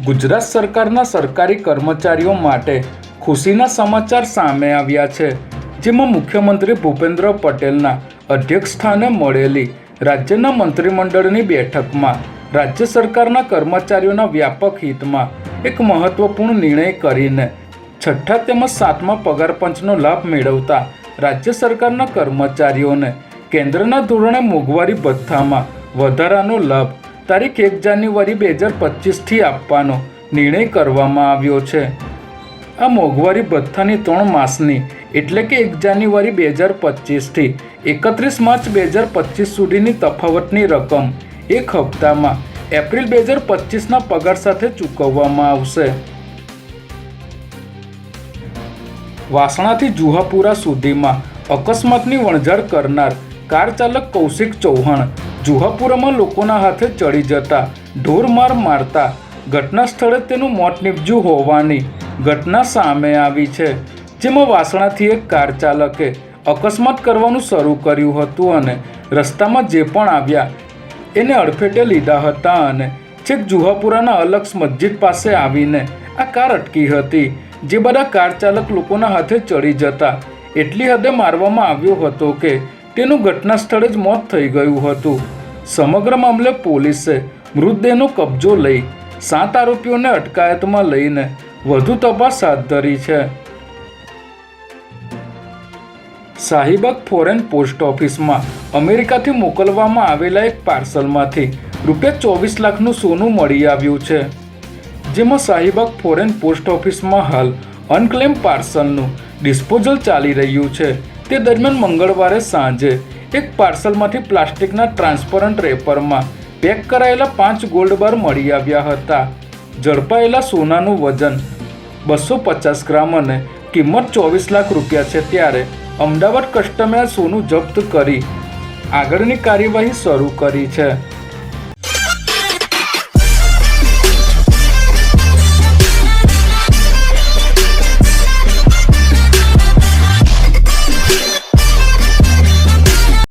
ગુજરાત સરકારના સરકારી કર્મચારીઓ માટે ખુશીના સમાચાર સામે આવ્યા છે, જેમાં મુખ્યમંત્રી ભૂપેન્દ્ર પટેલના અધ્યક્ષસ્થાને મળેલી રાજ્યના મંત્રીમંડળની બેઠકમાં રાજ્ય સરકારના કર્મચારીઓના વ્યાપક હિતમાં એક મહત્વપૂર્ણ નિર્ણય કરીને છઠ્ઠા તેમજ સાતમા પગાર પંચનો લાભ મેળવતા રાજ્ય સરકારના કર્મચારીઓને કેન્દ્રના ધોરણે મોંઘવારી ભથ્થામાં વધારાનો લાભ તારીખ 1 જાન્યુઆરી 2025થી આપવાનો નિર્ણય કરવામાં આવ્યો છે। આ મોંઘવારી ભથ્થાની 3 માસની એટલે કે 1 જાન્યુઆરી 2025થી 31 માર્ચ 2025 સુધીની તફાવતની રકમ એક હપ્તામાં એપ્રિલ 2025ના પગાર સાથે ચૂકવવામાં આવશે। વાસણાથી જુહાપુરા સુધીમાં અકસ્માતની વણઝાર કરનાર કાર ચાલક કૌશિક ચૌહાણ જુહાપુરામાં લોકોના હાથે ચડી જતા ઢોરમાર મારતા ઘટના સ્થળે તેનું મોત નીપજ્યું હોવાની ઘટના સામે આવી છે, જેમાં વાસણાથી એક કાર ચાલકે અકસ્માત કરવાનું શરૂ કર્યું હતું અને રસ્તામાં જે પણ આવ્યા એને અડફેટે લીધા હતા અને છેક જુહાપુરાના અલક્ષ મસ્જિદ પાસે આવીને આ કાર અટકી હતી, જે બાદ આ કાર ચાલક લોકોના હાથે ચડી જતા એટલી હદે મારવામાં આવ્યો હતો કે તેનું ઘટના સ્થળે જ મોત થઈ ગયું હતું। સમગ્ર મામલે પોલીસે મૃતદેહનો કબજો લઈ 7 આરોપીઓને અટકાયતમાં લઈને વધુ તપાસ હાથ ધરી છે। શાહીબાગ ફોરેન પોસ્ટ ઓફિસમાં અમેરિકાથી મોકલવામાં આવેલા એક પાર્સલમાંથી ₹24 લાખનું સોનું મળી આવ્યું છે, જેમાં શાહીબાગ ફોરેન પોસ્ટ ઓફિસમાં હાલ અનક્લેમ પાર્સલનું ડિસ્પોઝલ ચાલી રહ્યું છે। તે દરમિયાન મંગળવારે સાંજે એક પાર્સલમાંથી પ્લાસ્ટિકના ટ્રાન્સપરન્ટ રેપરમાં પેક કરાયેલા 5 ગોલ્ડ બાર મળી આવ્યા હતા। ઝડપાયેલા સોનાનું વજન 250 ગ્રામ અને કિંમત ₹24 લાખ છે, ત્યારે અમદાવાદ કસ્ટમે આ સોનું જપ્ત કરી આગળની કાર્યવાહી શરૂ કરી છે।